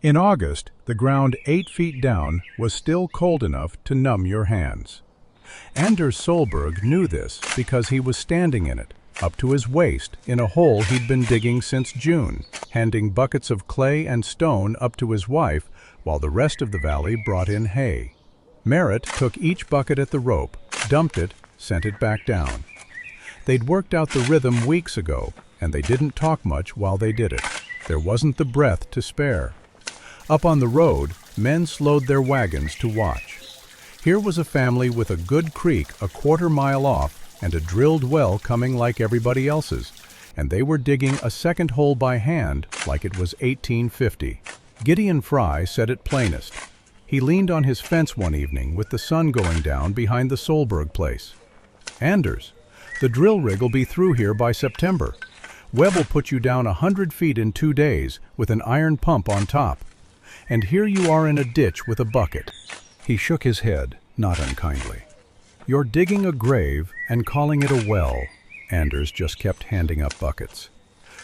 In August, the ground 8 feet down was still cold enough to numb your hands. Anders Solberg knew this because he was standing in it, up to his waist, in a hole he'd been digging since June, handing buckets of clay and stone up to his wife while the rest of the valley brought in hay. Merritt took each bucket at the rope, dumped it, sent it back down. They'd worked out the rhythm weeks ago, and they didn't talk much while they did it. There wasn't the breath to spare. Up on the road, men slowed their wagons to watch. Here was a family with a good creek a quarter-mile off and a drilled well coming like everybody else's, and they were digging a second hole by hand like it was 1850. Gideon Fry said it plainest. He leaned on his fence one evening with the sun going down behind the Solberg place. "Anders, the drill rig'll be through here by September. Webb will put you down 100 feet in 2 days with an iron pump on top. And here you are in a ditch with a bucket." He shook his head, not unkindly. "You're digging a grave and calling it a well." Anders just kept handing up buckets.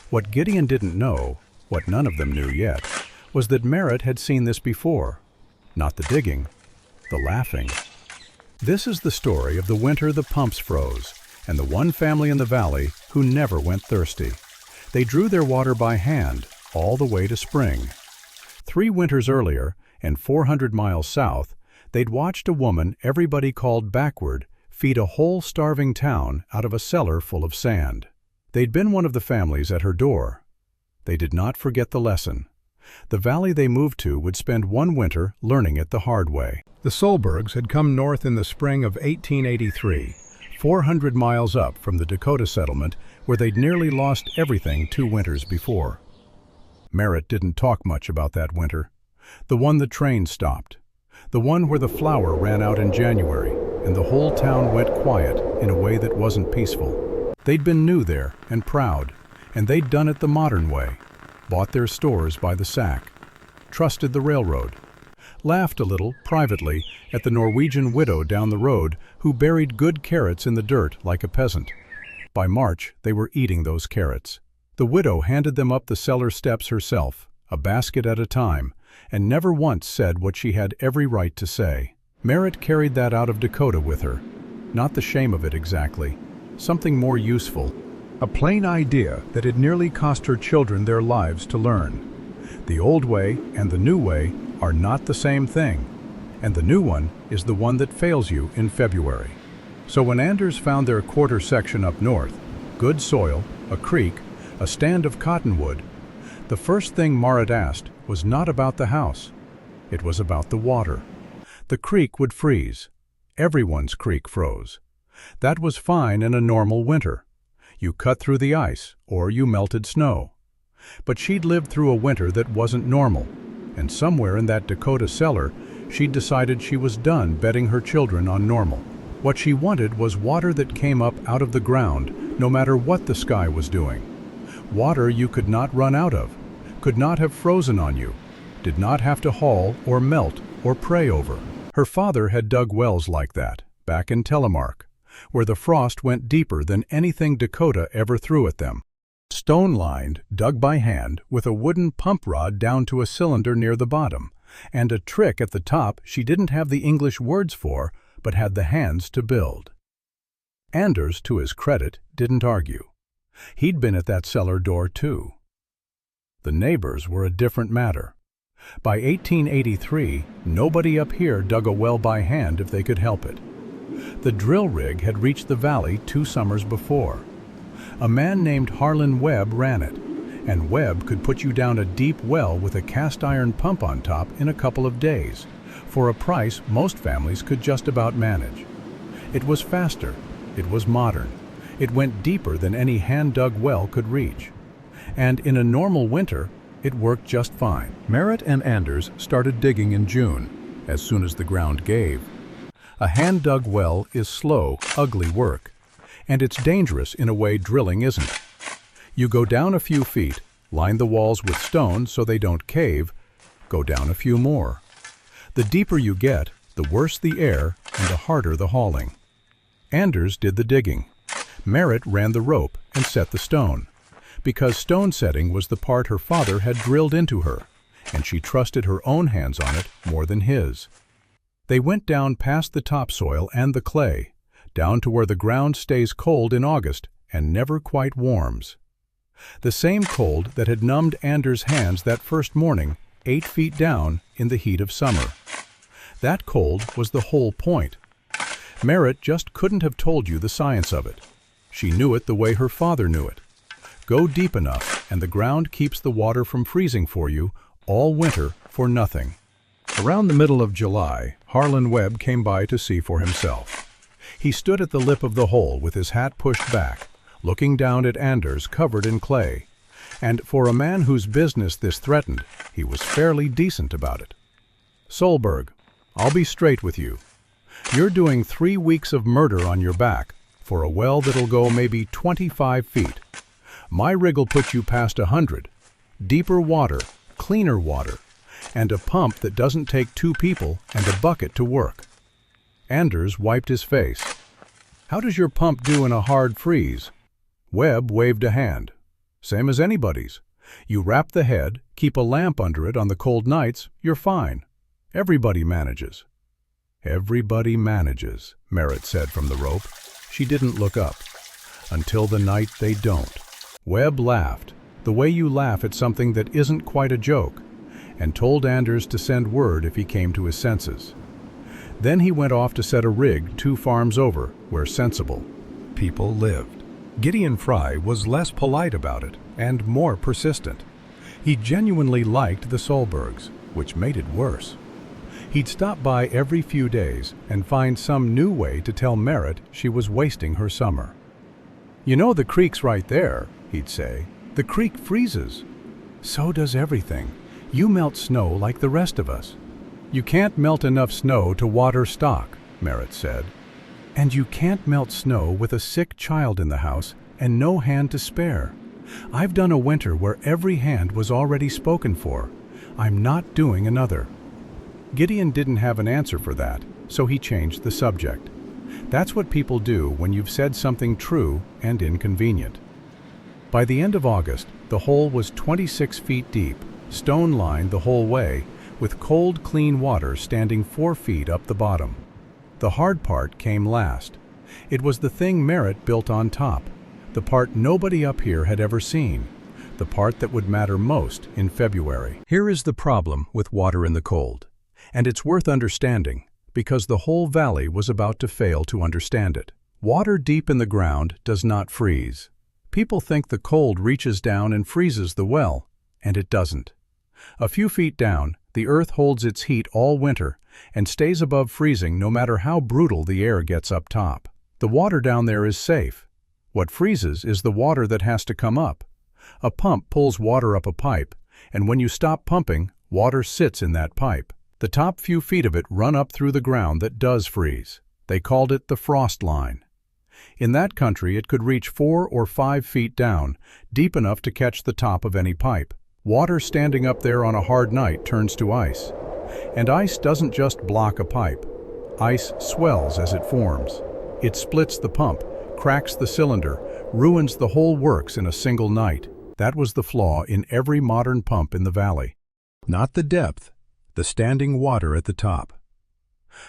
What Gideon didn't know, what none of them knew yet, was that Merritt had seen this before. Not the digging, the laughing. This is the story of the winter the pumps froze, and the one family in the valley who never went thirsty. They drew their water by hand all the way to spring. 3 winters earlier, and 400 miles south, they'd watched a woman everybody called backward feed a whole starving town out of a cellar full of sand. They'd been one of the families at her door. They did not forget the lesson. The valley they moved to would spend one winter learning it the hard way. The Solbergs had come north in the spring of 1883, 400 miles up from the Dakota settlement where they'd nearly lost everything 2 winters before. Merritt didn't talk much about that winter. The one the train stopped. The one where the flour ran out in January and the whole town went quiet in a way that wasn't peaceful. They'd been new there and proud, and they'd done it the modern way. Bought their stores by the sack, trusted the railroad, laughed a little, privately, at the Norwegian widow down the road who buried good carrots in the dirt like a peasant. By March, they were eating those carrots. The widow handed them up the cellar steps herself, a basket at a time, and never once said what she had every right to say. Merritt carried that out of Dakota with her. Not the shame of it exactly, something more useful. A plain idea that had nearly cost her children their lives to learn. The old way and the new way are not the same thing, and the new one is the one that fails you in February. So when Anders found their quarter section up north, good soil, a creek, a stand of cottonwood, the first thing Merritt asked was not about the house. It was about the water. The creek would freeze. Everyone's creek froze. That was fine in a normal winter. You cut through the ice, or you melted snow. But she'd lived through a winter that wasn't normal, and somewhere in that Dakota cellar, she'd decided she was done betting her children on normal. What she wanted was water that came up out of the ground, no matter what the sky was doing. Water you could not run out of, could not have frozen on you, did not have to haul or melt or pray over. Her father had dug wells like that, back in Telemark, where the frost went deeper than anything Dakota ever threw at them. Stone-lined, dug by hand, with a wooden pump rod down to a cylinder near the bottom, and a trick at the top she didn't have the English words for, but had the hands to build. Anders, to his credit, didn't argue. He'd been at that cellar door too. The neighbors were a different matter. By 1883, nobody up here dug a well by hand if they could help it. The drill rig had reached the valley 2 summers before. A man named Harlan Webb ran it, and Webb could put you down a deep well with a cast iron pump on top in a couple of days, for a price most families could just about manage. It was faster, it was modern, it went deeper than any hand-dug well could reach. And in a normal winter, it worked just fine. Merritt and Anders started digging in June, as soon as the ground gave. A hand-dug well is slow, ugly work, and it's dangerous in a way drilling isn't. You go down a few feet, line the walls with stone so they don't cave, go down a few more. The deeper you get, the worse the air and the harder the hauling. Anders did the digging. Merritt ran the rope and set the stone, because stone setting was the part her father had drilled into her, and she trusted her own hands on it more than his. They went down past the topsoil and the clay, down to where the ground stays cold in August and never quite warms. The same cold that had numbed Anders' hands that first morning, 8 feet down in the heat of summer. That cold was the whole point. Merritt just couldn't have told you the science of it. She knew it the way her father knew it. Go deep enough and the ground keeps the water from freezing for you all winter for nothing. Around the middle of July, Harlan Webb came by to see for himself. He stood at the lip of the hole with his hat pushed back, looking down at Anders covered in clay. And for a man whose business this threatened, he was fairly decent about it. "Solberg, I'll be straight with you. You're doing 3 weeks of murder on your back for a well that'll go maybe 25 feet. My rig'll put you past 100. Deeper water, cleaner water, and a pump that doesn't take 2 people and a bucket to work." Anders wiped his face. "How does your pump do in a hard freeze?" Webb waved a hand. "Same as anybody's. You wrap the head, keep a lamp under it on the cold nights, you're fine. Everybody manages." "Everybody manages," Merritt said from the rope. She didn't look up. "Until the night they don't." Webb laughed, the way you laugh at something that isn't quite a joke, and told Anders to send word if he came to his senses. Then he went off to set a rig 2 farms over, where sensible people lived. Gideon Fry was less polite about it and more persistent. He genuinely liked the Solbergs, which made it worse. He'd stop by every few days and find some new way to tell Merritt she was wasting her summer. "You know the creek's right there," he'd say. "The creek freezes." "So does everything. You melt snow like the rest of us." "You can't melt enough snow to water stock," Merritt said. "And you can't melt snow with a sick child in the house and no hand to spare. I've done a winter where every hand was already spoken for. I'm not doing another." Gideon didn't have an answer for that, so he changed the subject. That's what people do when you've said something true and inconvenient. By the end of August, the hole was 26 feet deep, stone-lined the whole way, with cold, clean water standing 4 feet up the bottom. The hard part came last. It was the thing Merritt built on top, the part nobody up here had ever seen, the part that would matter most in February. Here is the problem with water in the cold, and it's worth understanding, because the whole valley was about to fail to understand it. Water deep in the ground does not freeze. People think the cold reaches down and freezes the well, and it doesn't. A few feet down, the earth holds its heat all winter and stays above freezing no matter how brutal the air gets up top. The water down there is safe. What freezes is the water that has to come up. A pump pulls water up a pipe, and when you stop pumping, water sits in that pipe. The top few feet of it run up through the ground that does freeze. They called it the frost line. In that country, it could reach 4 or 5 feet down, deep enough to catch the top of any pipe. Water standing up there on a hard night turns to ice. And ice doesn't just block a pipe. Ice swells as it forms. It splits the pump, cracks the cylinder, ruins the whole works in a single night. That was the flaw in every modern pump in the valley. Not the depth, the standing water at the top.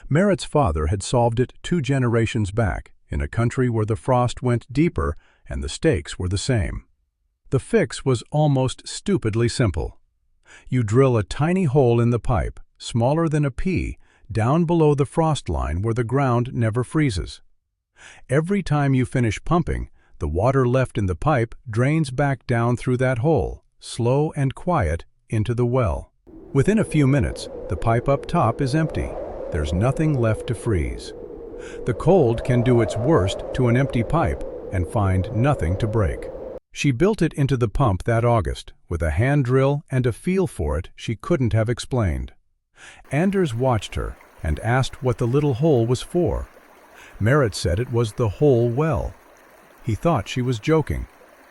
Merritt's father had solved it 2 generations back, in a country where the frost went deeper and the stakes were the same. The fix was almost stupidly simple. You drill a tiny hole in the pipe, smaller than a pea, down below the frost line where the ground never freezes. Every time you finish pumping, the water left in the pipe drains back down through that hole, slow and quiet, into the well. Within a few minutes, the pipe up top is empty. There's nothing left to freeze. The cold can do its worst to an empty pipe and find nothing to break. She built it into the pump that August, with a hand drill and a feel for it she couldn't have explained. Anders watched her and asked what the little hole was for. Merritt said it was the whole well. He thought she was joking.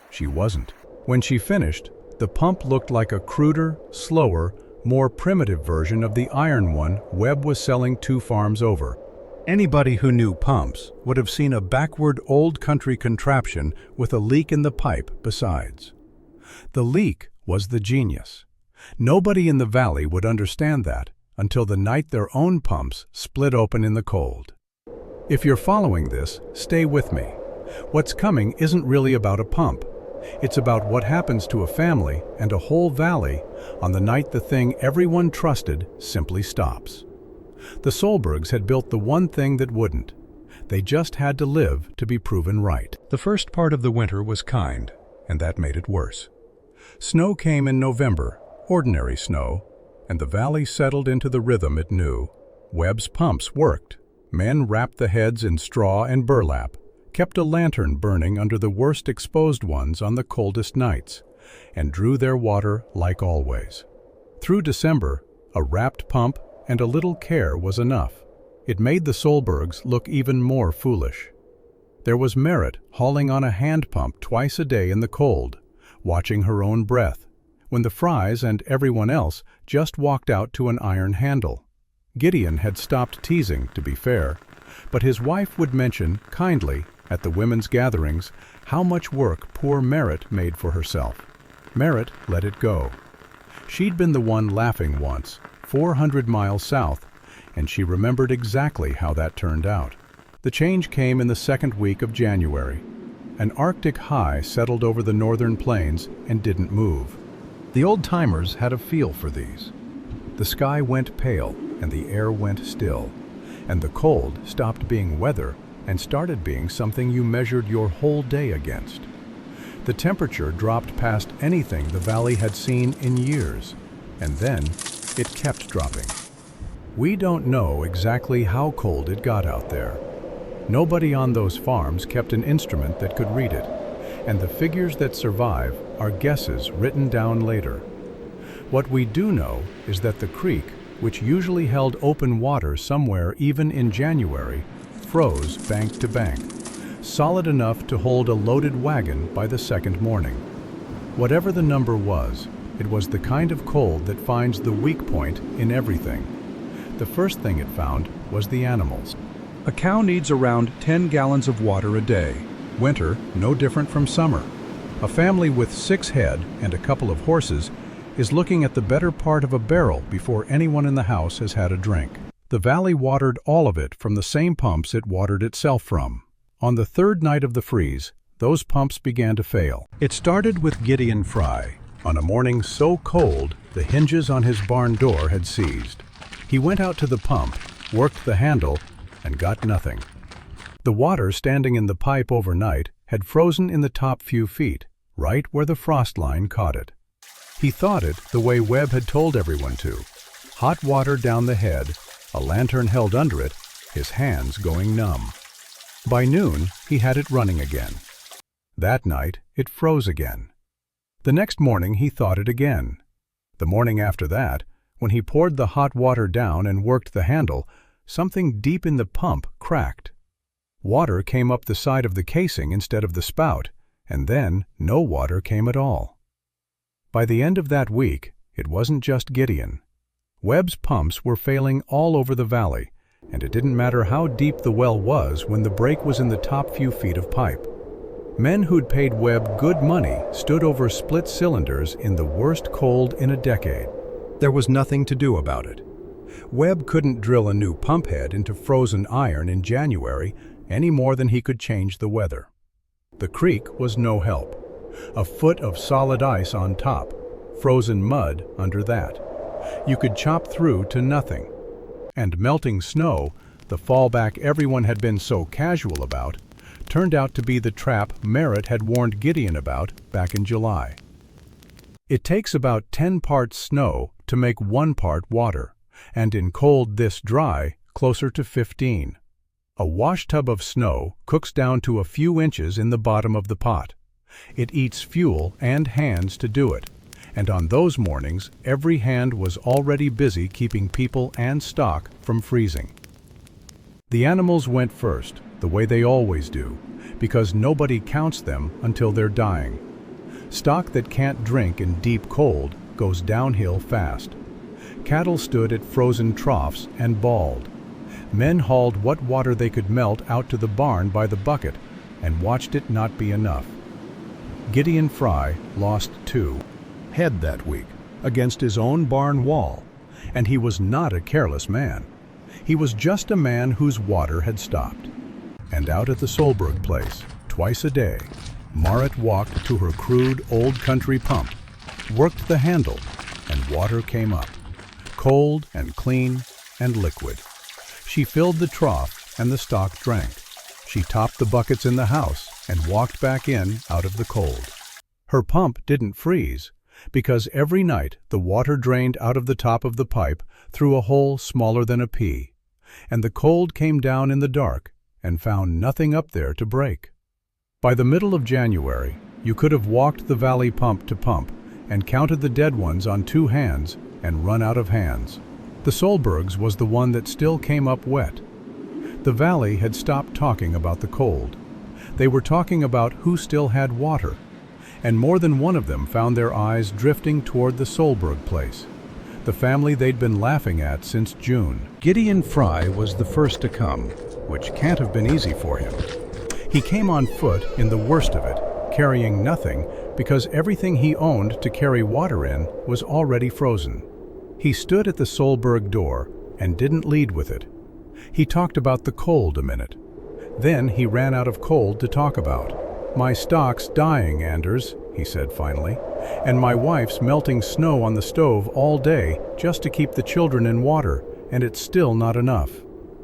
She wasn't. When she finished, the pump looked like a cruder, slower, more primitive version of the iron one Webb was selling 2 farms over. Anybody who knew pumps would have seen a backward old country contraption with a leak in the pipe besides. The leak was the genius. Nobody in the valley would understand that until the night their own pumps split open in the cold. If you're following this, stay with me. What's coming isn't really about a pump. It's about what happens to a family and a whole valley on the night the thing everyone trusted simply stops. The Solbergs had built the one thing that wouldn't. They just had to live to be proven right. The first part of the winter was kind, and that made it worse. Snow came in November, ordinary snow, and the valley settled into the rhythm it knew. Webb's pumps worked. Men wrapped the heads in straw and burlap, kept a lantern burning under the worst exposed ones on the coldest nights, and drew their water like always. Through December, a wrapped pump and a little care was enough. It made the Solbergs look even more foolish. There was Merritt hauling on a hand pump twice a day in the cold, watching her own breath, when the Frys and everyone else just walked out to an iron handle. Gideon had stopped teasing, to be fair, but his wife would mention, kindly, at the women's gatherings, how much work poor Merritt made for herself. Merritt let it go. She'd been the one laughing once, 400 miles south, and she remembered exactly how that turned out. The change came in the second week of January. An Arctic high settled over the northern plains and didn't move. The old-timers had a feel for these. The sky went pale and the air went still, and the cold stopped being weather and started being something you measured your whole day against. The temperature dropped past anything the valley had seen in years, and then it kept dropping. We don't know exactly how cold it got out there. Nobody on those farms kept an instrument that could read it, and the figures that survive are guesses written down later. What we do know is that the creek, which usually held open water somewhere even in January, froze bank to bank, solid enough to hold a loaded wagon by the second morning. Whatever the number was, it was the kind of cold that finds the weak point in everything. The first thing it found was the animals. A cow needs around 10 gallons of water a day. Winter, no different from summer. A family with 6 head and a couple of horses is looking at the better part of a barrel before anyone in the house has had a drink. The valley watered all of it from the same pumps it watered itself from. On the third night of the freeze, those pumps began to fail. It started with Gideon Fry. On a morning so cold, the hinges on his barn door had seized. He went out to the pump, worked the handle, and got nothing. The water standing in the pipe overnight had frozen in the top few feet, right where the frost line caught it. He thought it the way Webb had told everyone to. Hot water down the head, a lantern held under it, his hands going numb. By noon, he had it running again. That night, it froze again. The next morning, he thought it again. The morning after that, when he poured the hot water down and worked the handle, something deep in the pump cracked. Water came up the side of the casing instead of the spout, and then no water came at all. By the end of that week, it wasn't just Gideon. Webb's pumps were failing all over the valley, and it didn't matter how deep the well was when the break was in the top few feet of pipe. Men who'd paid Webb good money stood over split cylinders in the worst cold in a decade. There was nothing to do about it. Webb couldn't drill a new pump head into frozen iron in January any more than he could change the weather. The creek was no help. A foot of solid ice on top, frozen mud under that. You could chop through to nothing. And melting snow, the fallback everyone had been so casual about, turned out to be the trap Merritt had warned Gideon about back in July. It takes about 10 parts snow to make 1 part water, and in cold this dry, closer to 15. A washtub of snow cooks down to a few inches in the bottom of the pot. It eats fuel and hands to do it, and on those mornings every hand was already busy keeping people and stock from freezing. The animals went first, the way they always do, because nobody counts them until they're dying. Stock that can't drink in deep cold goes downhill fast. Cattle stood at frozen troughs and bawled. Men hauled what water they could melt out to the barn by the bucket and watched it not be enough. Gideon Fry lost 2 head that week. against his own barn wall, and he was not a careless man. He was just a man whose water had stopped. And out at the Solberg place, twice a day, Marit walked to her crude old country pump, worked the handle, and water came up, cold and clean and liquid. She filled the trough and the stock drank. She topped the buckets in the house and walked back in out of the cold. Her pump didn't freeze, because every night the water drained out of the top of the pipe through a hole smaller than a pea, and the cold came down in the dark and found nothing up there to break. By the middle of January, you could have walked the valley pump to pump and counted the dead ones on 2 hands and run out of hands. The Solbergs was the one that still came up wet. The valley had stopped talking about the cold. They were talking about who still had water, and more than one of them found their eyes drifting toward the Solberg place, the family they'd been laughing at since June. Gideon Fry was the first to come, which can't have been easy for him. He came on foot in the worst of it, carrying nothing because everything he owned to carry water in was already frozen. He stood at the Solberg door and didn't lead with it. He talked about the cold a minute. Then he ran out of cold to talk about. "My stock's dying, Anders," he said finally, "and my wife's melting snow on the stove all day just to keep the children in water, and it's still not enough."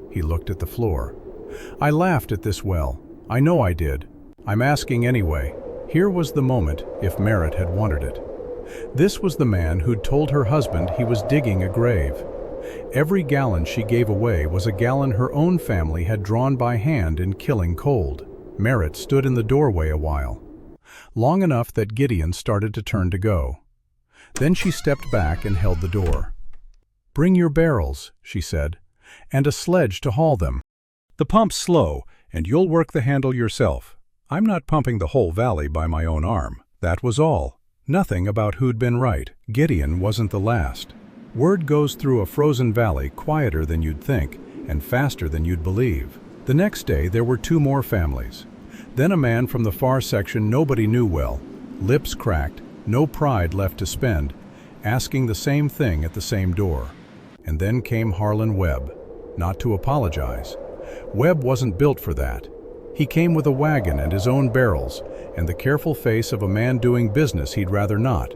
He looked at the floor. "I laughed at this well. I know I did. I'm asking anyway." Here was the moment if Marit had wanted it. This was the man who'd told her husband he was digging a grave. Every gallon she gave away was a gallon her own family had drawn by hand in killing cold. Marit stood in the doorway a while, long enough that Gideon started to turn to go. Then she stepped back and held the door. "Bring your barrels," she said, "and a sledge to haul them. The pump's slow, and you'll work the handle yourself. I'm not pumping the whole valley by my own arm." That was all. Nothing about who'd been right. Gideon wasn't the last. Word goes through a frozen valley quieter than you'd think and faster than you'd believe. The next day there were 2 more families. Then a man from the far section nobody knew well, lips cracked, no pride left to spend, asking the same thing at the same door. And then came Harlan Webb, not to apologize. Webb wasn't built for that. He came with a wagon and his own barrels, and the careful face of a man doing business he'd rather not.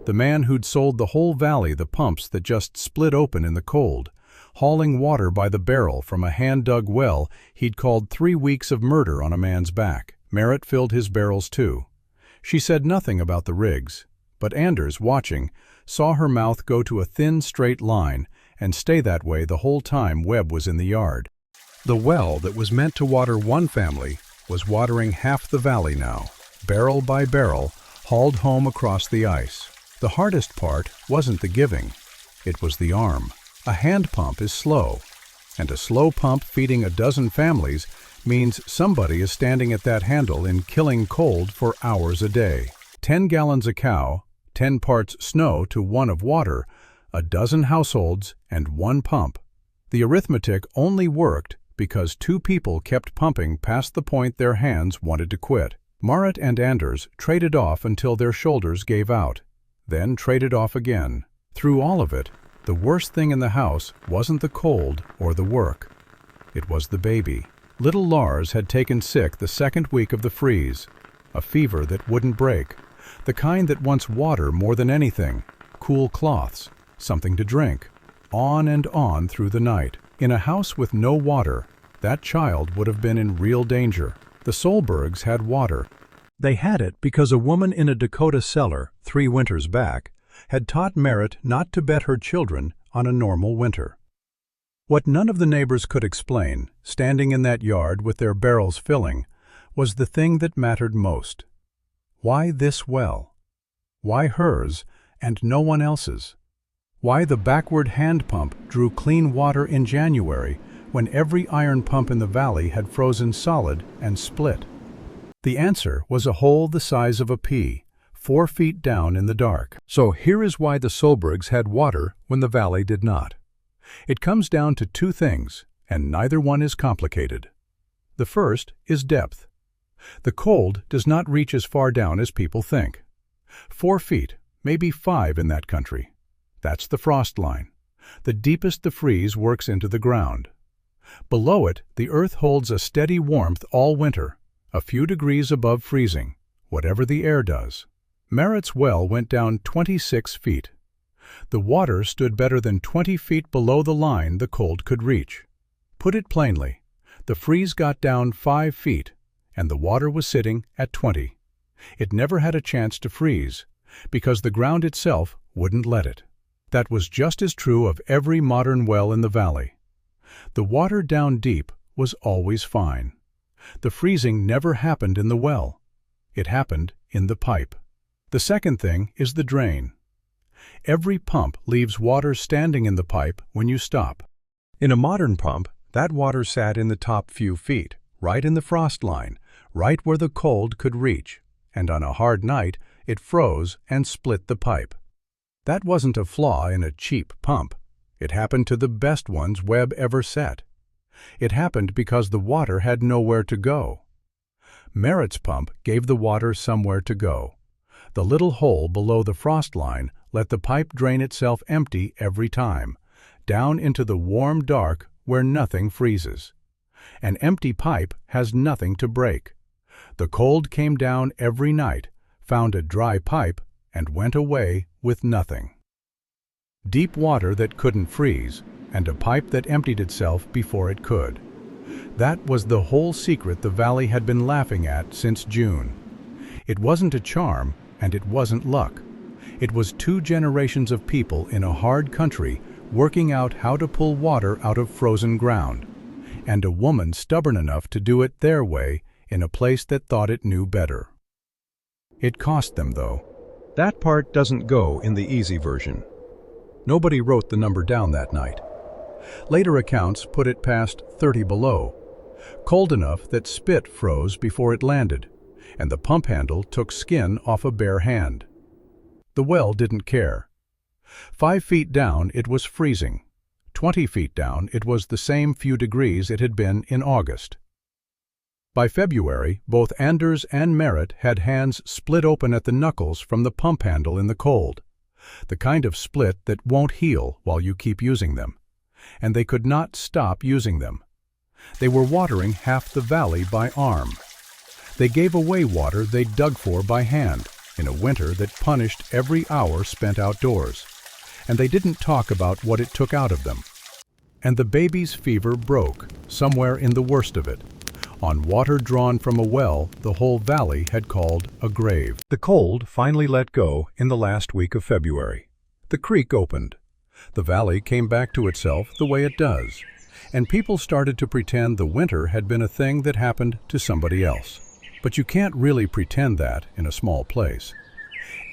The man who'd sold the whole valley the pumps that just split open in the cold, hauling water by the barrel from a hand-dug well he'd called 3 weeks of murder on a man's back. Marit filled his barrels too. She said nothing about the rigs, but Anders, watching, saw her mouth go to a thin, straight line and stay that way the whole time Webb was in the yard. The well that was meant to water one family was watering half the valley now, barrel by barrel, hauled home across the ice. The hardest part wasn't the giving, it was the arm. A hand pump is slow, and a slow pump feeding a dozen families means somebody is standing at that handle in killing cold for hours a day. 10 gallons a cow, 10 parts snow to 1 of water, a dozen households, and 1 pump. The arithmetic only worked because 2 people kept pumping past the point their hands wanted to quit. Marit and Anders traded off until their shoulders gave out, then traded off again. Through all of it, the worst thing in the house wasn't the cold or the work. It was the baby. Little Lars had taken sick the 2nd week of the freeze, a fever that wouldn't break, the kind that wants water more than anything, cool cloths, something to drink. On and on through the night. In a house with no water, that child would have been in real danger. The Solbergs had water. They had it because a woman in a Dakota cellar 3 winters back had taught Marit not to bet her children on a normal winter. What none of the neighbors could explain, standing in that yard with their barrels filling, was the thing that mattered most. Why this well? Why hers and no one else's? Why the backward hand pump drew clean water in January when every iron pump in the valley had frozen solid and split? The answer was a hole the size of a pea, 4 feet down in the dark. So here is why the Solbergs had water when the valley did not. It comes down to 2 things, and neither one is complicated. The first is depth. The cold does not reach as far down as people think. 4 feet, maybe 5 in that country. That's the frost line. The deepest the freeze works into the ground. Below it, the earth holds a steady warmth all winter, a few degrees above freezing, whatever the air does. Merritt's well went down 26 feet. The water stood better than 20 feet below the line the cold could reach. Put it plainly, the freeze got down 5 feet, and the water was sitting at 20. It never had a chance to freeze, because the ground itself wouldn't let it. That was just as true of every modern well in the valley. The water down deep was always fine. The freezing never happened in the well. It happened in the pipe. The second thing is the drain. Every pump leaves water standing in the pipe when you stop. In a modern pump, that water sat in the top few feet, right in the frost line, right where the cold could reach, and on a hard night, it froze and split the pipe. That wasn't a flaw in a cheap pump. It happened to the best ones Webb ever set. It happened because the water had nowhere to go. Merritt's pump gave the water somewhere to go. The little hole below the frost line let the pipe drain itself empty every time, down into the warm dark where nothing freezes. An empty pipe has nothing to break. The cold came down every night, found a dry pipe, and went away with nothing. Deep water that couldn't freeze, and a pipe that emptied itself before it could. That was the whole secret the valley had been laughing at since June. It wasn't a charm, and it wasn't luck. It was 2 generations of people in a hard country working out how to pull water out of frozen ground, and a woman stubborn enough to do it their way in a place that thought it knew better. It cost them, though. That part doesn't go in the easy version. Nobody wrote the number down that night. Later accounts put it past 30 below, cold enough that spit froze before it landed, and the pump handle took skin off a bare hand. The well didn't care. 5 feet down it was freezing. 20 feet down it was the same few degrees it had been in August. By February, both Anders and Merritt had hands split open at the knuckles from the pump handle in the cold, the kind of split that won't heal while you keep using them, and they could not stop using them. They were watering half the valley by arm. They gave away water they dug for by hand in a winter that punished every hour spent outdoors, and they didn't talk about what it took out of them. And the baby's fever broke, somewhere in the worst of it, on water drawn from a well the whole valley had called a grave. The cold finally let go in the last week of February. The creek opened. The valley came back to itself the way it does, and people started to pretend the winter had been a thing that happened to somebody else. But you can't really pretend that in a small place.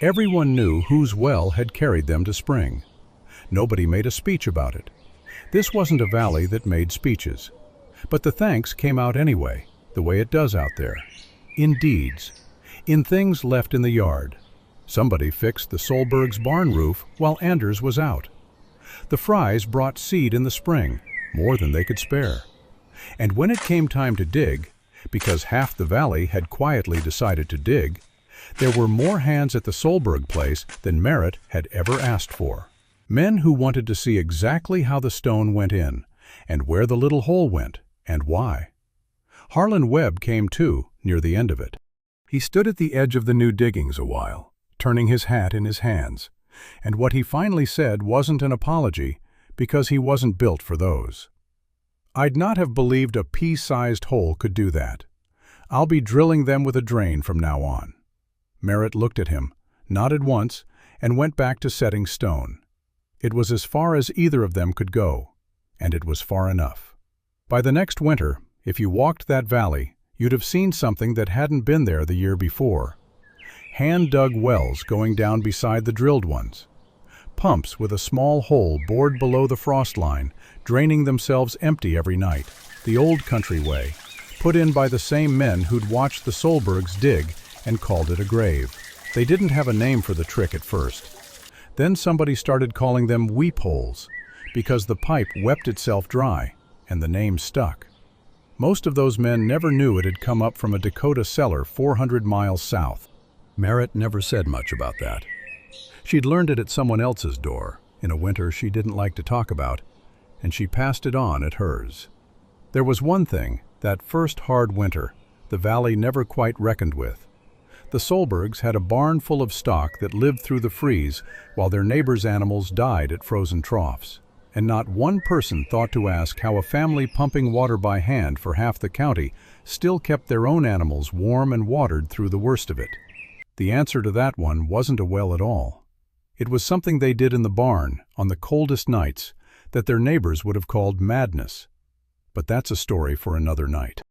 Everyone knew whose well had carried them to spring. Nobody made a speech about it. This wasn't a valley that made speeches. But the thanks came out anyway, the way it does out there. In deeds. In things left in the yard. Somebody fixed the Solberg's barn roof while Anders was out. The Frys brought seed in the spring, more than they could spare. And when it came time to dig, because half the valley had quietly decided to dig, there were more hands at the Solberg place than Merritt had ever asked for. Men who wanted to see exactly how the stone went in, and where the little hole went, and why. Harlan Webb came too, near the end of it. He stood at the edge of the new diggings a while, turning his hat in his hands, and what he finally said wasn't an apology, because he wasn't built for those. I'd not have believed a pea-sized hole could do that. I'll be drilling them with a drain from now on. Merritt looked at him, nodded once, and went back to setting stone. It was as far as either of them could go, and it was far enough. By the next winter, if you walked that valley, you'd have seen something that hadn't been there the year before. Hand-dug wells going down beside the drilled ones. Pumps with a small hole bored below the frost line, draining themselves empty every night, the old country way, put in by the same men who'd watched the Solbergs dig and called it a grave. They didn't have a name for the trick at first. Then somebody started calling them weep holes, because the pipe wept itself dry, and the name stuck. Most of those men never knew it had come up from a Dakota cellar 400 miles south. Merritt never said much about that. She'd learned it at someone else's door, in a winter she didn't like to talk about, and she passed it on at hers. There was one thing, that first hard winter, the valley never quite reckoned with. The Solbergs had a barn full of stock that lived through the freeze while their neighbors' animals died at frozen troughs. And not one person thought to ask how a family pumping water by hand for half the county still kept their own animals warm and watered through the worst of it. The answer to that one wasn't a well at all. It was something they did in the barn on the coldest nights that their neighbors would have called madness. But that's a story for another night.